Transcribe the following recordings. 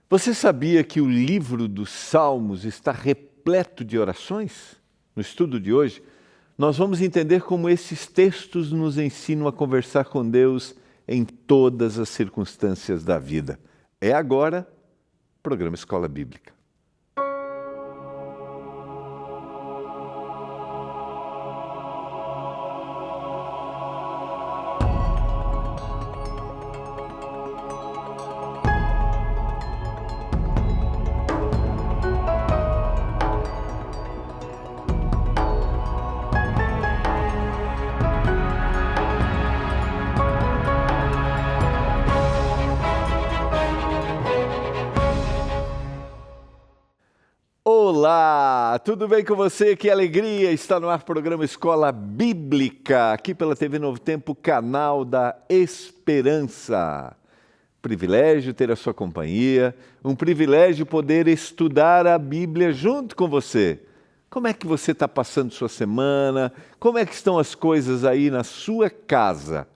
Você sabia que o livro dos Salmos está repleto de orações? No estudo de hoje, nós vamos entender como esses textos nos ensinam a conversar com Deus em todas as circunstâncias da vida. É agora, programa Escola Bíblica. Olá, tudo bem com você? Que alegria! Está no ar o programa Escola Bíblica, aqui pela TV Novo Tempo, canal da Esperança. Privilégio ter a sua companhia, um privilégio poder estudar a Bíblia junto com você. Como é que você está passando sua semana? Como é que estão as coisas aí na sua casa?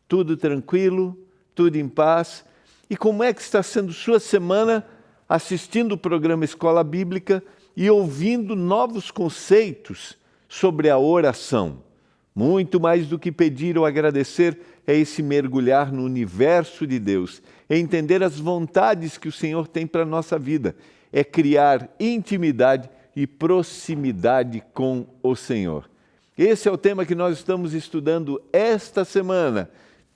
Tudo tranquilo? Tudo em paz? E como é que está sendo sua semana assistindo o programa Escola Bíblica e ouvindo novos conceitos sobre a oração? Muito mais do que pedir ou agradecer é esse mergulhar no universo de Deus, é entender as vontades que o Senhor tem para a nossa vida, é criar intimidade e proximidade com o Senhor. Esse é o tema que nós estamos estudando esta semana,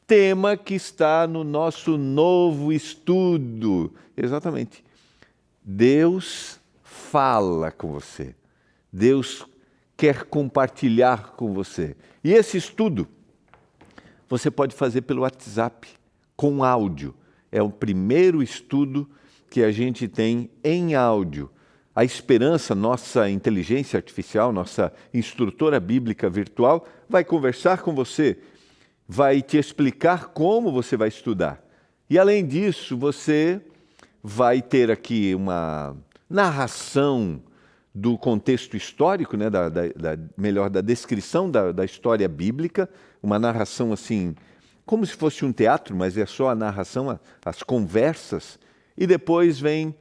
tema que está no nosso novo estudo. Exatamente. Deus fala com você, Deus quer compartilhar com você. E esse estudo você pode fazer pelo WhatsApp, com áudio. É o primeiro estudo que a gente tem em áudio. A Esperança, nossa inteligência artificial, nossa instrutora bíblica virtual, vai conversar com você, vai te explicar como você vai estudar. E além disso, você vai ter aqui uma narração do contexto histórico, né, da descrição da história bíblica, uma narração assim, como se fosse um teatro, mas é só a narração, as conversas, e depois vem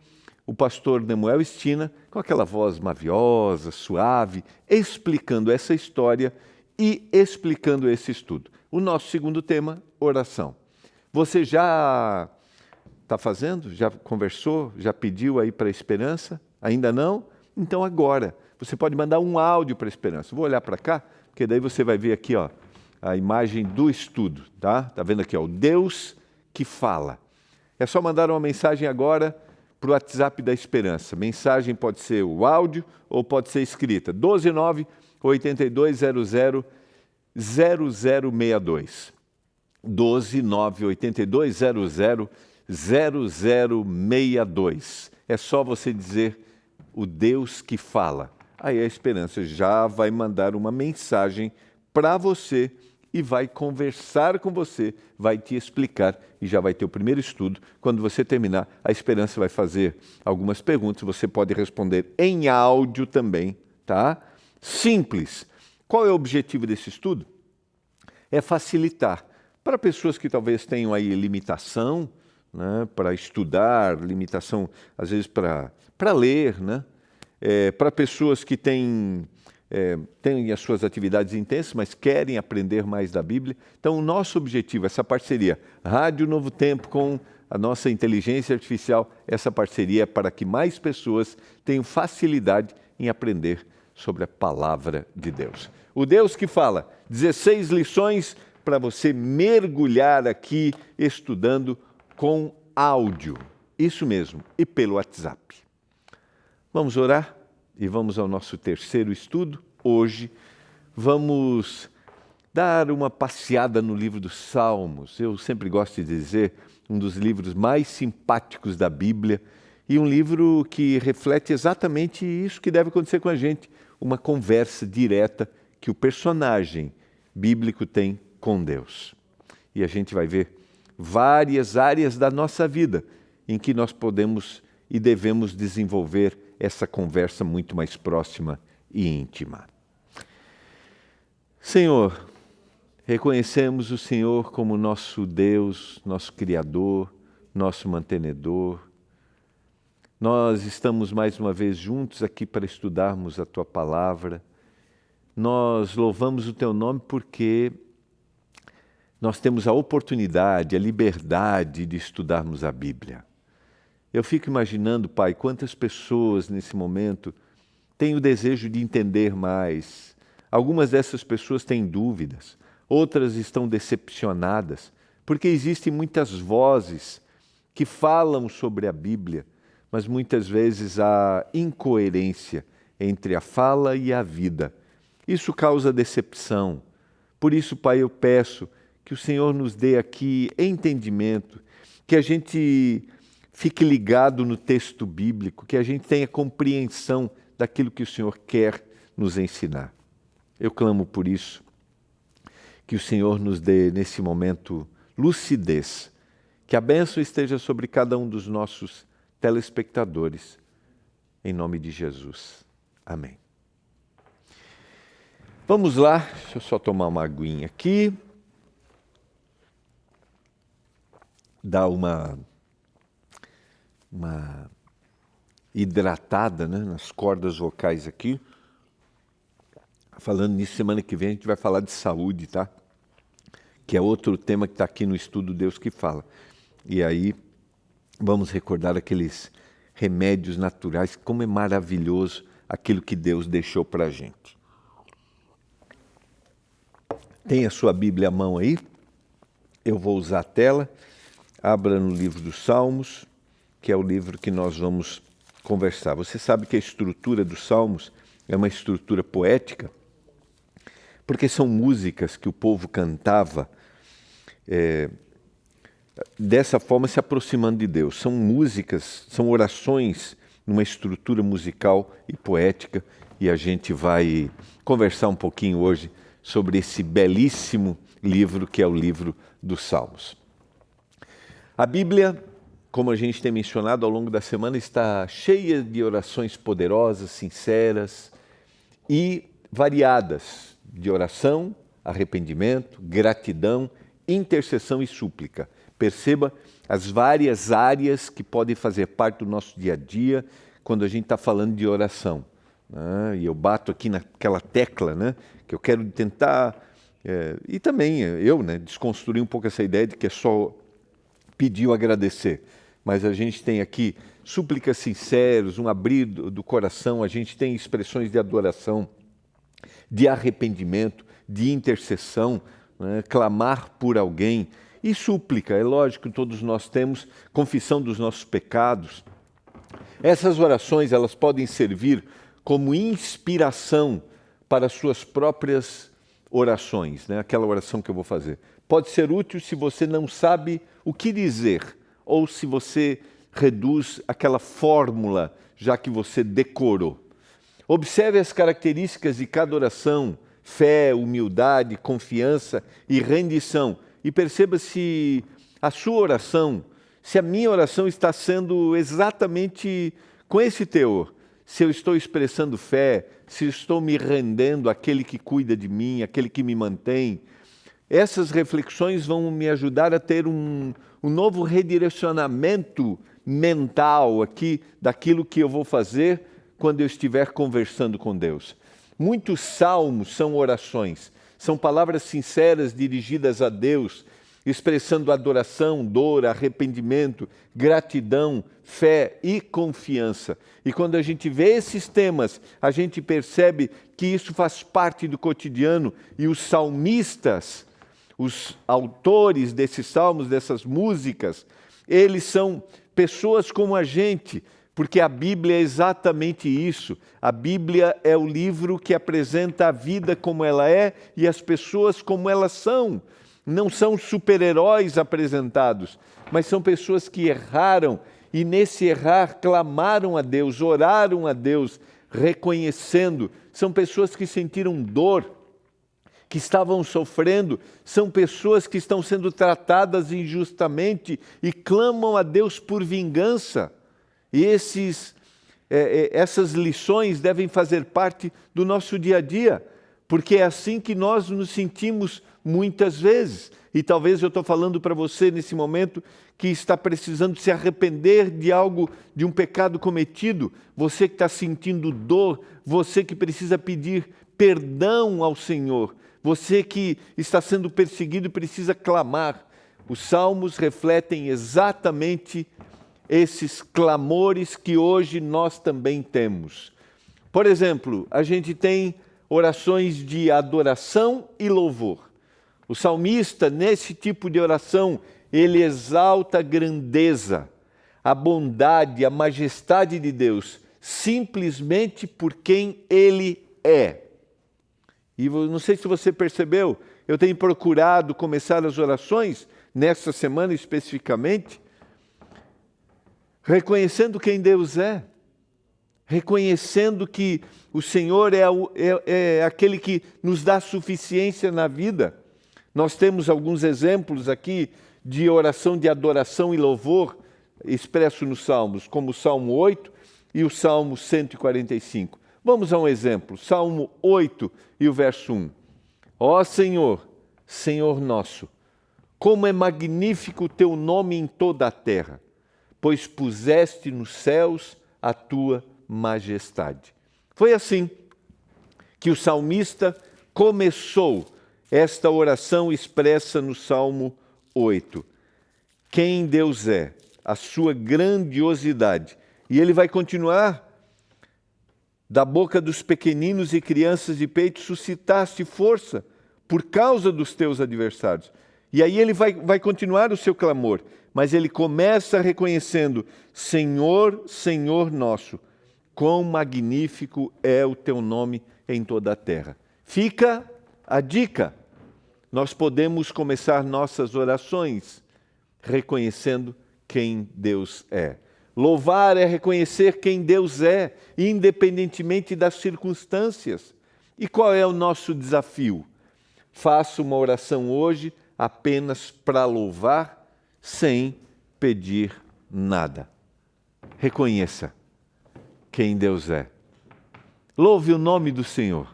o pastor Nemuel Estina, com aquela voz maviosa, suave, explicando essa história e explicando esse estudo. O nosso segundo tema, oração. Você já está fazendo? Já conversou? Já pediu aí para a Esperança? Ainda não? Então agora, você pode mandar um áudio para a Esperança. Vou olhar para cá, porque daí você vai ver aqui, ó, a imagem do estudo, tá? Tá vendo aqui, ó, o Deus que fala. É só mandar uma mensagem agora para o WhatsApp da Esperança. Mensagem pode ser o áudio ou pode ser escrita. 12982000062. 12982000062. É só você dizer o Deus que fala. Aí a Esperança já vai mandar uma mensagem para você e vai conversar com você, vai te explicar e já vai ter o primeiro estudo. Quando você terminar, a Esperança vai fazer algumas perguntas, você pode responder em áudio também, tá? Simples. Qual é o objetivo desse estudo? É facilitar para pessoas que talvez tenham aí limitação, né, para estudar, limitação às vezes para ler, né? Para pessoas que têm as suas atividades intensas, mas querem aprender mais da Bíblia. Então, o nosso objetivo, essa parceria, Rádio Novo Tempo com a nossa inteligência artificial, essa parceria é para que mais pessoas tenham facilidade em aprender sobre a Palavra de Deus. O Deus que fala, 16 lições para você mergulhar aqui estudando com áudio. Isso mesmo, e pelo WhatsApp. Vamos orar e vamos ao nosso terceiro estudo. Hoje vamos dar uma passeada no livro dos Salmos. Eu sempre gosto de dizer, um dos livros mais simpáticos da Bíblia e um livro que reflete exatamente isso que deve acontecer com a gente, uma conversa direta que o personagem bíblico tem com Deus. E a gente vai ver várias áreas da nossa vida em que nós podemos e devemos desenvolver essa conversa muito mais próxima e íntima. Senhor, reconhecemos o Senhor como nosso Deus, nosso Criador, nosso mantenedor. Nós estamos mais uma vez juntos aqui para estudarmos a Tua Palavra. Nós louvamos o Teu nome porque nós temos a oportunidade, a liberdade de estudarmos a Bíblia. Eu fico imaginando, Pai, quantas pessoas nesse momento têm o desejo de entender mais. Algumas dessas pessoas têm dúvidas, outras estão decepcionadas, porque existem muitas vozes que falam sobre a Bíblia, mas muitas vezes há incoerência entre a fala e a vida. Isso causa decepção. Por isso, Pai, eu peço que o Senhor nos dê aqui entendimento, que a gente fique ligado no texto bíblico, que a gente tenha compreensão daquilo que o Senhor quer nos ensinar. Eu clamo por isso, que o Senhor nos dê nesse momento lucidez, que a bênção esteja sobre cada um dos nossos telespectadores, em nome de Jesus. Amém. Vamos lá, deixa eu só tomar uma aguinha aqui, dar uma hidratada, né, nas cordas vocais aqui. Falando nisso, semana que vem a gente vai falar de saúde, tá? Que é outro tema que está aqui no estudo Deus que Fala. E aí vamos recordar aqueles remédios naturais, como é maravilhoso aquilo que Deus deixou para a gente. Tem a sua Bíblia à mão aí? Eu vou usar a tela. Abra no livro dos Salmos, que é o livro que nós vamos conversar. Você sabe que a estrutura dos Salmos é uma estrutura poética, porque são músicas que o povo cantava dessa forma, se aproximando de Deus. São músicas, são orações numa estrutura musical e poética, e a gente vai conversar um pouquinho hoje sobre esse belíssimo livro que é o livro dos Salmos. A Bíblia, como a gente tem mencionado ao longo da semana, está cheia de orações poderosas, sinceras e variadas, de oração, arrependimento, gratidão, intercessão e súplica. Perceba as várias áreas que podem fazer parte do nosso dia a dia quando a gente está falando de oração. E eu bato aqui naquela tecla, né, que eu quero tentar, e também eu, desconstruir um pouco essa ideia de que é só pedir ou agradecer. Mas a gente tem aqui súplicas sinceras, um abrir do coração, a gente tem expressões de adoração, de arrependimento, de intercessão, clamar por alguém. E súplica, é lógico que todos nós temos confissão dos nossos pecados. Essas orações, elas podem servir como inspiração para as suas próprias orações, aquela oração que eu vou fazer. Pode ser útil se você não sabe o que dizer, ou se você reduz aquela fórmula, já que você decorou. Observe as características de cada oração: fé, humildade, confiança e rendição. E perceba se a sua oração, se a minha oração está sendo exatamente com esse teor. Se eu estou expressando fé, se estou me rendendo àquele que cuida de mim, àquele que me mantém. Essas reflexões vão me ajudar a ter um novo redirecionamento mental aqui daquilo que eu vou fazer quando eu estiver conversando com Deus. Muitos salmos são orações, são palavras sinceras dirigidas a Deus, expressando adoração, dor, arrependimento, gratidão, fé e confiança. E quando a gente vê esses temas, a gente percebe que isso faz parte do cotidiano, e os salmistas, os autores desses salmos, dessas músicas, eles são pessoas como a gente, porque a Bíblia é exatamente isso. A Bíblia é o livro que apresenta a vida como ela é e as pessoas como elas são. Não são super-heróis apresentados, mas são pessoas que erraram e nesse errar clamaram a Deus, oraram a Deus, reconhecendo. São pessoas que sentiram dor, que estavam sofrendo, são pessoas que estão sendo tratadas injustamente e clamam a Deus por vingança. E essas lições devem fazer parte do nosso dia a dia, porque é assim que nós nos sentimos muitas vezes. E talvez eu estou falando para você nesse momento que está precisando se arrepender de algo, de um pecado cometido, você que está sentindo dor, você que precisa pedir perdão ao Senhor, você que está sendo perseguido e precisa clamar. Os salmos refletem exatamente esses clamores que hoje nós também temos. Por exemplo, a gente tem orações de adoração e louvor. O salmista, nesse tipo de oração, ele exalta a grandeza, a bondade, a majestade de Deus, simplesmente por quem Ele é. E não sei se você percebeu, eu tenho procurado começar as orações, nesta semana especificamente, reconhecendo quem Deus é, reconhecendo que o Senhor é aquele que nos dá suficiência na vida. Nós temos alguns exemplos aqui de oração de adoração e louvor expresso nos Salmos, como o Salmo 8 e o Salmo 145. Vamos a um exemplo, Salmo 8 e o verso 1. Ó Senhor, Senhor nosso, como é magnífico o teu nome em toda a terra, pois puseste nos céus a tua majestade. Foi assim que o salmista começou esta oração expressa no Salmo 8. Quem Deus é, a sua grandiosidade. E ele vai continuar. Da boca dos pequeninos e crianças de peito suscitaste força por causa dos teus adversários. E aí ele vai continuar o seu clamor, mas ele começa reconhecendo: Senhor, Senhor nosso, quão magnífico é o teu nome em toda a terra. Fica a dica. Nós podemos começar nossas orações reconhecendo quem Deus é. Louvar é reconhecer quem Deus é, independentemente das circunstâncias. E qual é o nosso desafio? Faça uma oração hoje apenas para louvar, sem pedir nada. Reconheça quem Deus é. Louve o nome do Senhor.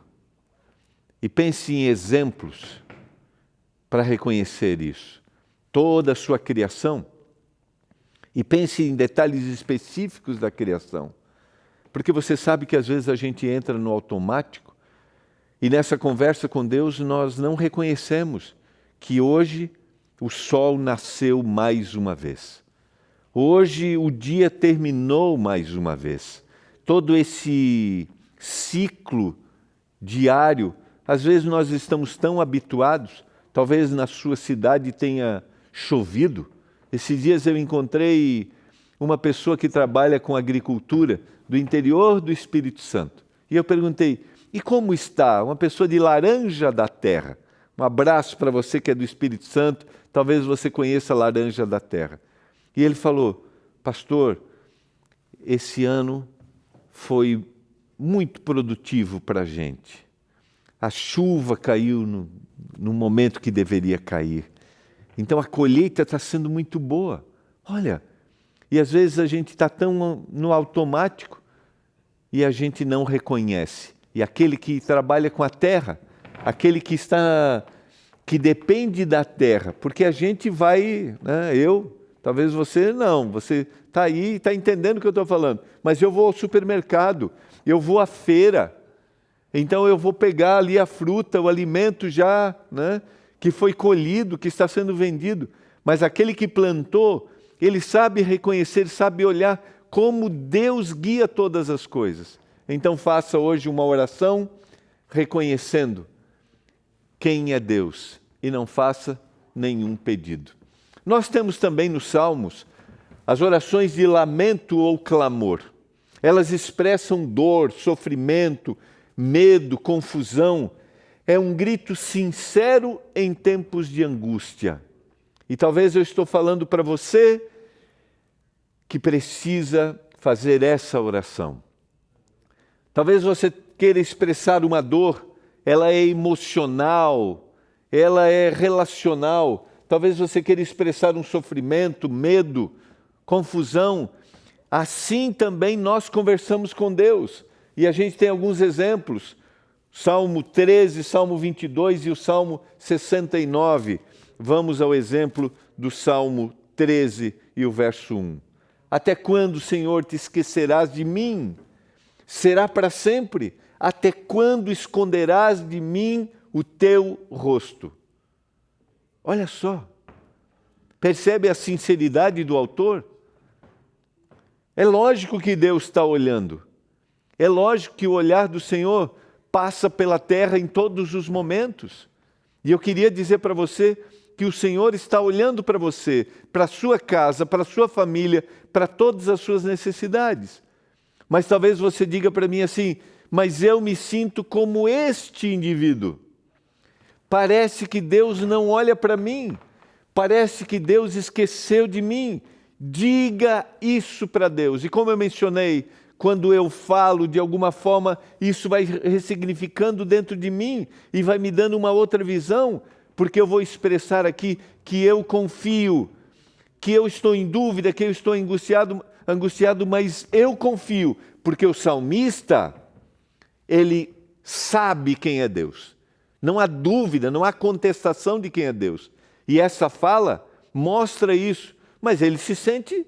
E pense em exemplos para reconhecer isso. Toda a sua criação. E pense em detalhes específicos da criação. Porque você sabe que às vezes a gente entra no automático e nessa conversa com Deus nós não reconhecemos que hoje o sol nasceu mais uma vez. Hoje o dia terminou mais uma vez. Todo esse ciclo diário, às vezes nós estamos tão habituados, talvez na sua cidade tenha chovido. Esses dias eu encontrei uma pessoa que trabalha com agricultura do interior do Espírito Santo. E eu perguntei, e como está? Uma pessoa de Laranja da Terra. Um abraço para você que é do Espírito Santo, talvez você conheça Laranja da Terra. E ele falou, pastor, esse ano foi muito produtivo para a gente. A chuva caiu no momento que deveria cair. Então a colheita está sendo muito boa. Olha, e às vezes a gente está tão no automático e a gente não reconhece. E aquele que trabalha com a terra, aquele que depende da terra, porque a gente vai, né, talvez você não, você está aí e está entendendo o que eu estou falando, mas eu vou ao supermercado, eu vou à feira, então eu vou pegar ali a fruta, o alimento já, né, que foi colhido, que está sendo vendido, mas aquele que plantou, ele sabe reconhecer, sabe olhar como Deus guia todas as coisas. Então faça hoje uma oração reconhecendo quem é Deus e não faça nenhum pedido. Nós temos também nos Salmos as orações de lamento ou clamor. Elas expressam dor, sofrimento, medo, confusão. É um grito sincero em tempos de angústia. E talvez eu estou falando para você que precisa fazer essa oração. Talvez você queira expressar uma dor, ela é emocional, ela é relacional. Talvez você queira expressar um sofrimento, medo, confusão. Assim também nós conversamos com Deus. E a gente tem alguns exemplos. Salmo 13, Salmo 22 e o Salmo 69. Vamos ao exemplo do Salmo 13 e o verso 1. Até quando, Senhor, te esquecerás de mim? Será para sempre? Até quando esconderás de mim o teu rosto? Olha só, percebe a sinceridade do autor? É lógico que Deus está olhando. É lógico que o olhar do Senhor passa pela terra em todos os momentos. E eu queria dizer para você que o Senhor está olhando para você, para a sua casa, para a sua família, para todas as suas necessidades. Mas talvez você diga para mim assim, mas eu me sinto como este indivíduo. Parece que Deus não olha para mim. Parece que Deus esqueceu de mim. Diga isso para Deus. E como eu mencionei, quando eu falo, de alguma forma, isso vai ressignificando dentro de mim e vai me dando uma outra visão, porque eu vou expressar aqui que eu confio, que eu estou em dúvida, que eu estou angustiado, mas eu confio, porque o salmista, ele sabe quem é Deus. Não há dúvida, não há contestação de quem é Deus. E essa fala mostra isso, mas ele se sente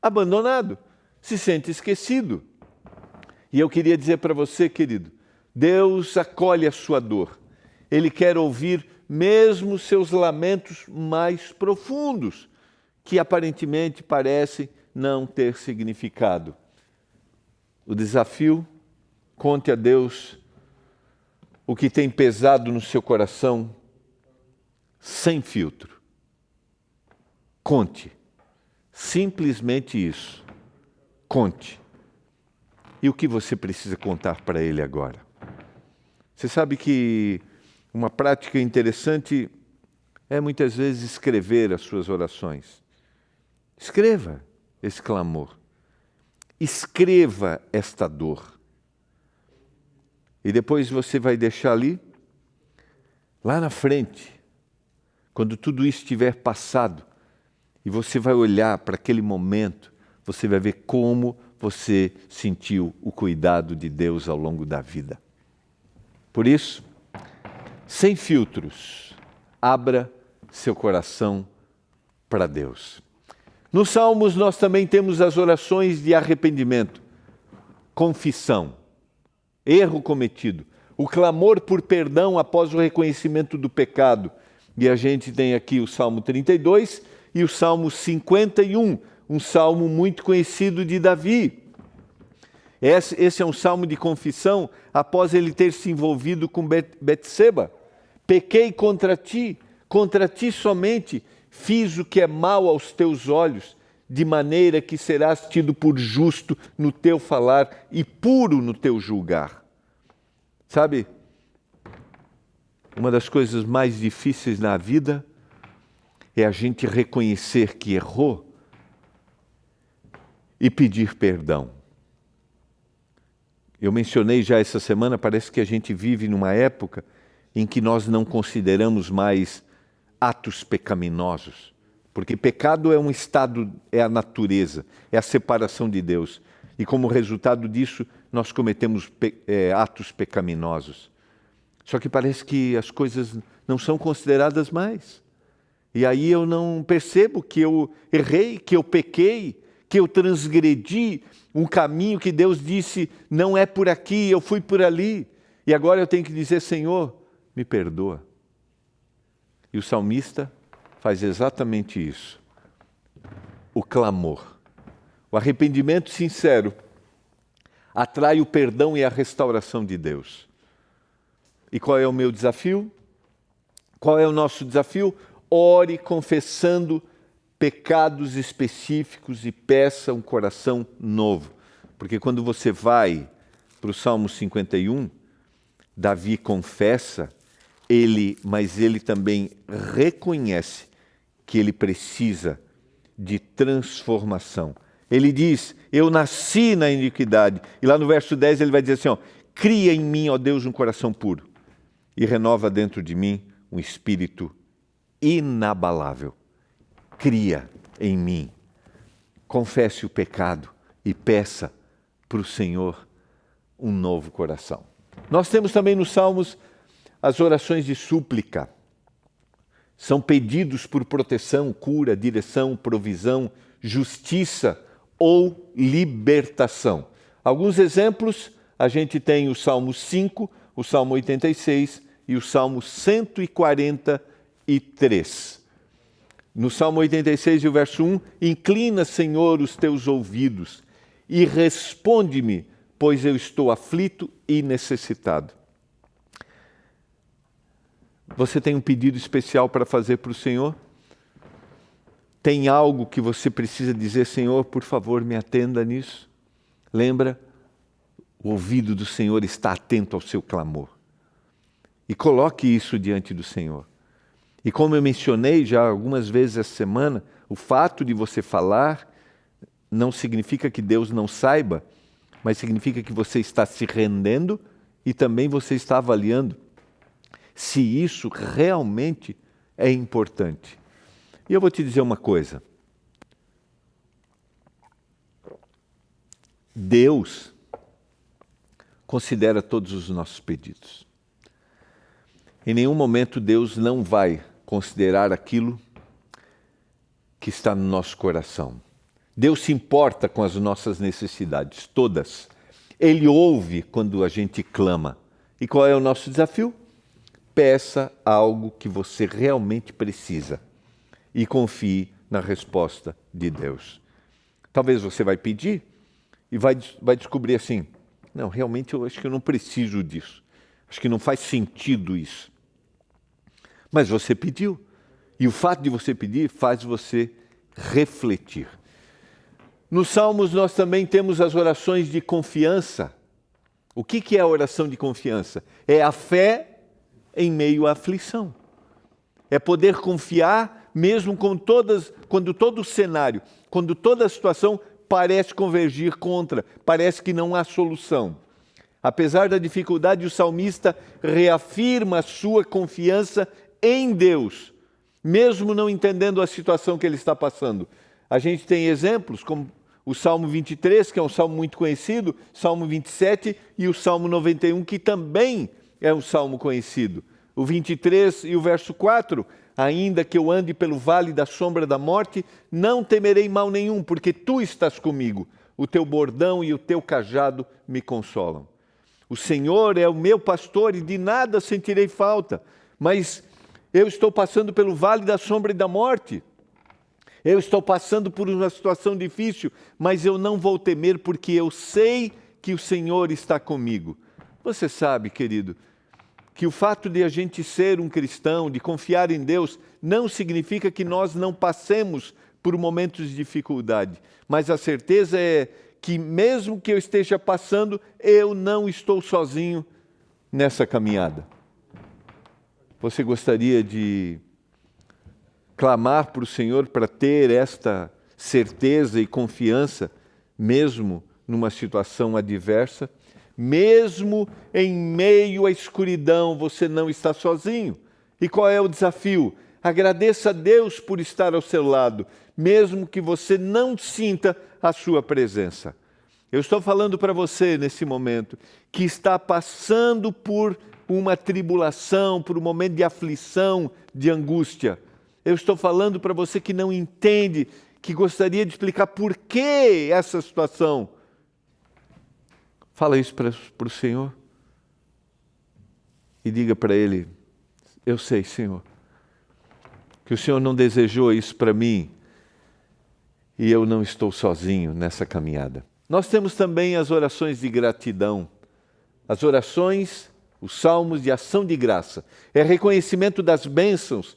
abandonado, se sente esquecido. E eu queria dizer para você, querido, Deus acolhe a sua dor. Ele quer ouvir mesmo seus lamentos mais profundos, que aparentemente parecem não ter significado. O desafio, conte a Deus o que tem pesado no seu coração, sem filtro. Conte, simplesmente isso. Conte. E o que você precisa contar para Ele agora? Você sabe que uma prática interessante é muitas vezes escrever as suas orações. Escreva esse clamor. Escreva esta dor. E depois você vai deixar ali, lá na frente, quando tudo isso estiver passado, e você vai olhar para aquele momento, você vai ver como você sentiu o cuidado de Deus ao longo da vida. Por isso, sem filtros, abra seu coração para Deus. Nos Salmos nós também temos as orações de arrependimento, confissão, erro cometido, o clamor por perdão após o reconhecimento do pecado. E a gente tem aqui o Salmo 32 e o Salmo 51, um salmo muito conhecido de Davi. Esse é um salmo de confissão após ele ter se envolvido com Betseba. Pequei contra ti somente, fiz o que é mal aos teus olhos, de maneira que serás tido por justo no teu falar e puro no teu julgar. Sabe, uma das coisas mais difíceis na vida é a gente reconhecer que errou e pedir perdão. Eu mencionei já essa semana, parece que a gente vive numa época em que nós não consideramos mais atos pecaminosos, porque pecado é um estado, é a natureza, é a separação de Deus. E como resultado disso, nós cometemos atos pecaminosos. Só que parece que as coisas não são consideradas mais. E aí eu não percebo que eu errei, que eu pequei, que eu transgredi um caminho que Deus disse, não é por aqui, eu fui por ali. E agora eu tenho que dizer, Senhor, me perdoa. E o salmista faz exatamente isso. O clamor. O arrependimento sincero atrai o perdão e a restauração de Deus. E qual é o meu desafio? Qual é o nosso desafio? Ore confessando pecados específicos e peça um coração novo. Porque quando você vai para o Salmo 51, Davi confessa, mas ele também reconhece que ele precisa de transformação. Ele diz, eu nasci na iniquidade. E lá no verso 10 ele vai dizer assim, cria em mim, ó Deus, um coração puro e renova dentro de mim um espírito inabalável. Cria em mim. Confesse o pecado e peça para o Senhor um novo coração. Nós temos também nos Salmos as orações de súplica. São pedidos por proteção, cura, direção, provisão, justiça ou libertação. Alguns exemplos, a gente tem o Salmo 5, o Salmo 86 e o Salmo 143. No Salmo 86 e o verso 1, inclina, Senhor, os teus ouvidos e responde-me, pois eu estou aflito e necessitado. Você tem um pedido especial para fazer para o Senhor? Tem algo que você precisa dizer, Senhor, por favor, me atenda nisso? Lembra? O ouvido do Senhor está atento ao seu clamor. E coloque isso diante do Senhor. E como eu mencionei já algumas vezes essa semana, o fato de você falar não significa que Deus não saiba, mas significa que você está se rendendo e também você está avaliando se isso realmente é importante. E eu vou te dizer uma coisa. Deus considera todos os nossos pedidos. Em nenhum momento Deus não vai considerar aquilo que está no nosso coração. Deus se importa com as nossas necessidades, todas. Ele ouve quando a gente clama. E qual é o nosso desafio? Peça algo que você realmente precisa e confie na resposta de Deus. Talvez você vai pedir e vai descobrir assim, não, realmente eu acho que eu não preciso disso. Acho que não faz sentido isso. Mas você pediu. E o fato de você pedir faz você refletir. Nos Salmos nós também temos as orações de confiança. O que é a oração de confiança? É a fé em meio à aflição. É poder confiar mesmo quando todo o cenário, quando toda a situação parece convergir contra, parece que não há solução. Apesar da dificuldade, o salmista reafirma a sua confiança em Deus, mesmo não entendendo a situação que ele está passando. A gente tem exemplos como o Salmo 23, que é um salmo muito conhecido, Salmo 27 e o Salmo 91, que também é um salmo conhecido. O 23 e o verso 4, ainda que eu ande pelo vale da sombra da morte, não temerei mal nenhum, porque tu estás comigo, o teu bordão e o teu cajado me consolam. O Senhor é o meu pastor e de nada sentirei falta, mas eu estou passando pelo vale da sombra e da morte. Eu estou passando por uma situação difícil, mas eu não vou temer porque eu sei que o Senhor está comigo. Você sabe, querido, que o fato de a gente ser um cristão, de confiar em Deus, não significa que nós não passemos por momentos de dificuldade. Mas a certeza é que mesmo que eu esteja passando, eu não estou sozinho nessa caminhada. Você gostaria de clamar para o Senhor para ter esta certeza e confiança, mesmo numa situação adversa? Mesmo em meio à escuridão, você não está sozinho. E qual é o desafio? Agradeça a Deus por estar ao seu lado, mesmo que você não sinta a sua presença. Eu estou falando para você nesse momento, que está passando por uma tribulação, por um momento de aflição, de angústia. Eu estou falando para você que não entende, que gostaria de explicar por que essa situação. Fala isso para o Senhor e diga para Ele, eu sei, Senhor, que o Senhor não desejou isso para mim e eu não estou sozinho nessa caminhada. Nós temos também as orações de gratidão, as orações, os salmos de ação de graça. É reconhecimento das bênçãos,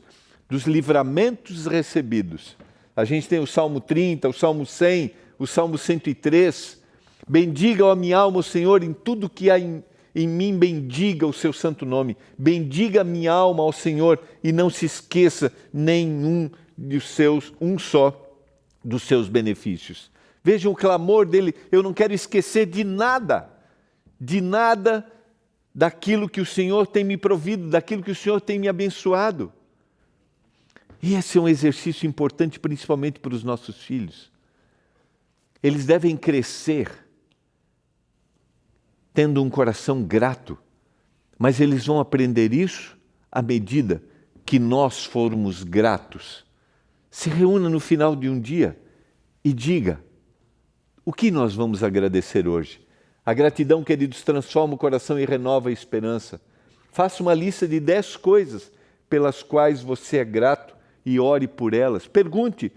dos livramentos recebidos. A gente tem o Salmo 30, o Salmo 100, o Salmo 103. Bendiga a minha alma o Senhor em tudo que há em mim, bendiga o seu santo nome. Bendiga a minha alma ao Senhor e não se esqueça um só dos seus benefícios. Vejam o clamor dele, eu não quero esquecer de nada daquilo que o Senhor tem me provido, daquilo que o Senhor tem me abençoado. E esse é um exercício importante, principalmente para os nossos filhos. Eles devem crescer tendo um coração grato Mas eles vão aprender isso à medida que nós formos gratos. Se reúna no final de um dia e diga: o que nós vamos agradecer hoje? A gratidão, queridos, transforma o coração e renova a esperança. Faça uma lista de 10 coisas pelas quais você é grato e ore por elas. Pergunte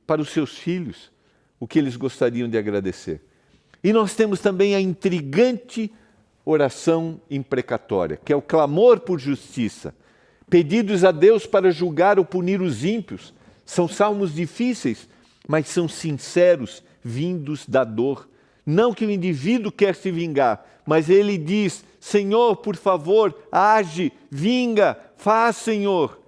para os seus filhos o que eles gostariam de agradecer. E nós temos também a intrigante oração imprecatória, que é o clamor por justiça. Pedidos a Deus para julgar ou punir os ímpios. São salmos difíceis, mas são sinceros, vindos da dor. Não que o indivíduo quer se vingar, mas ele diz: Senhor, por favor, age, vinga, faz, Senhor.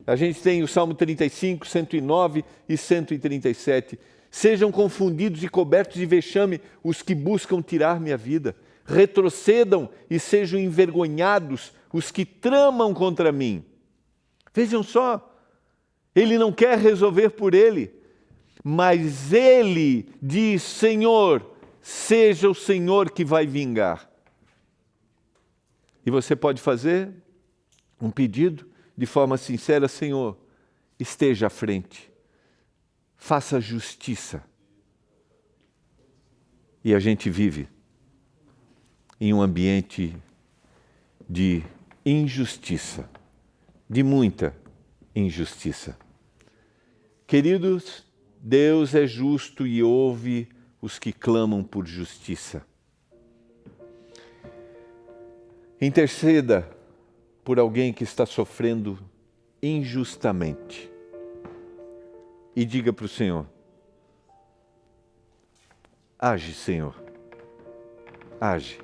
A gente tem o Salmo 35, 109 e 137. Sejam confundidos e cobertos de vexame os que buscam tirar minha vida. Retrocedam e sejam envergonhados os que tramam contra mim. Vejam só, ele não quer resolver por ele, mas ele diz: Senhor, seja o Senhor que vai vingar. E você pode fazer um pedido de forma sincera: Senhor, esteja à frente, faça justiça. E a gente vive em um ambiente de injustiça, de muita injustiça. Queridos, Deus é justo e ouve os que clamam por justiça. Interceda por alguém que está sofrendo injustamente e diga para o Senhor: age, Senhor, age.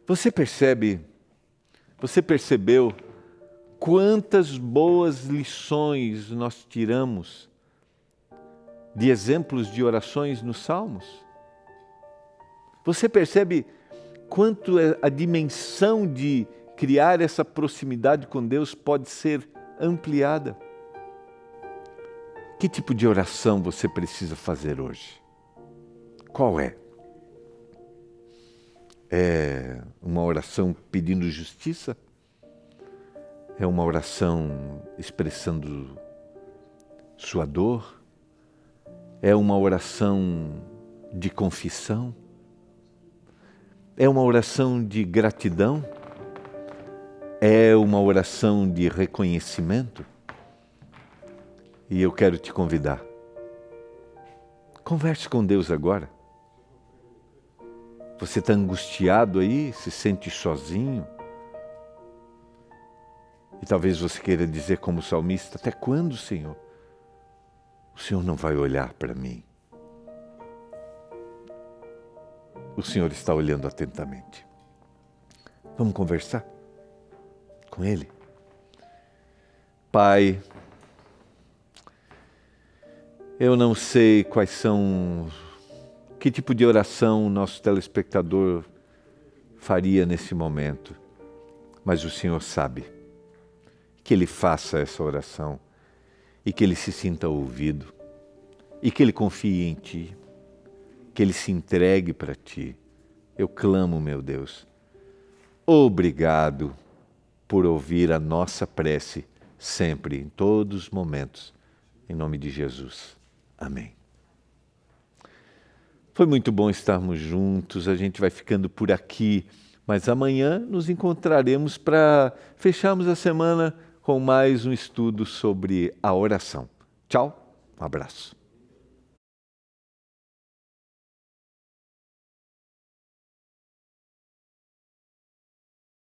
Você percebeu quantas boas lições nós tiramos de exemplos de orações nos Salmos? Você percebe quanto a dimensão de criar essa proximidade com Deus pode ser ampliada? Que tipo de oração você precisa fazer hoje? Qual é? É uma oração pedindo justiça? É uma oração expressando sua dor? É uma oração de confissão? É uma oração de gratidão? É uma oração de reconhecimento? E eu quero te convidar. Converse com Deus agora. Você está angustiado aí, se sente sozinho? E talvez você queira dizer como salmista: até quando, Senhor? O Senhor não vai olhar para mim. O Senhor está olhando atentamente. Vamos conversar com Ele? Pai, eu não sei que tipo de oração o nosso telespectador faria nesse momento, mas o Senhor sabe. Que ele faça essa oração e que ele se sinta ouvido e que ele confie em Ti, que ele se entregue para Ti. Eu clamo, meu Deus, obrigado por ouvir a nossa prece sempre, em todos os momentos, em nome de Jesus. Amém. Foi muito bom estarmos juntos, a gente vai ficando por aqui, mas amanhã nos encontraremos para fecharmos a semana com mais um estudo sobre a oração. Tchau, um abraço.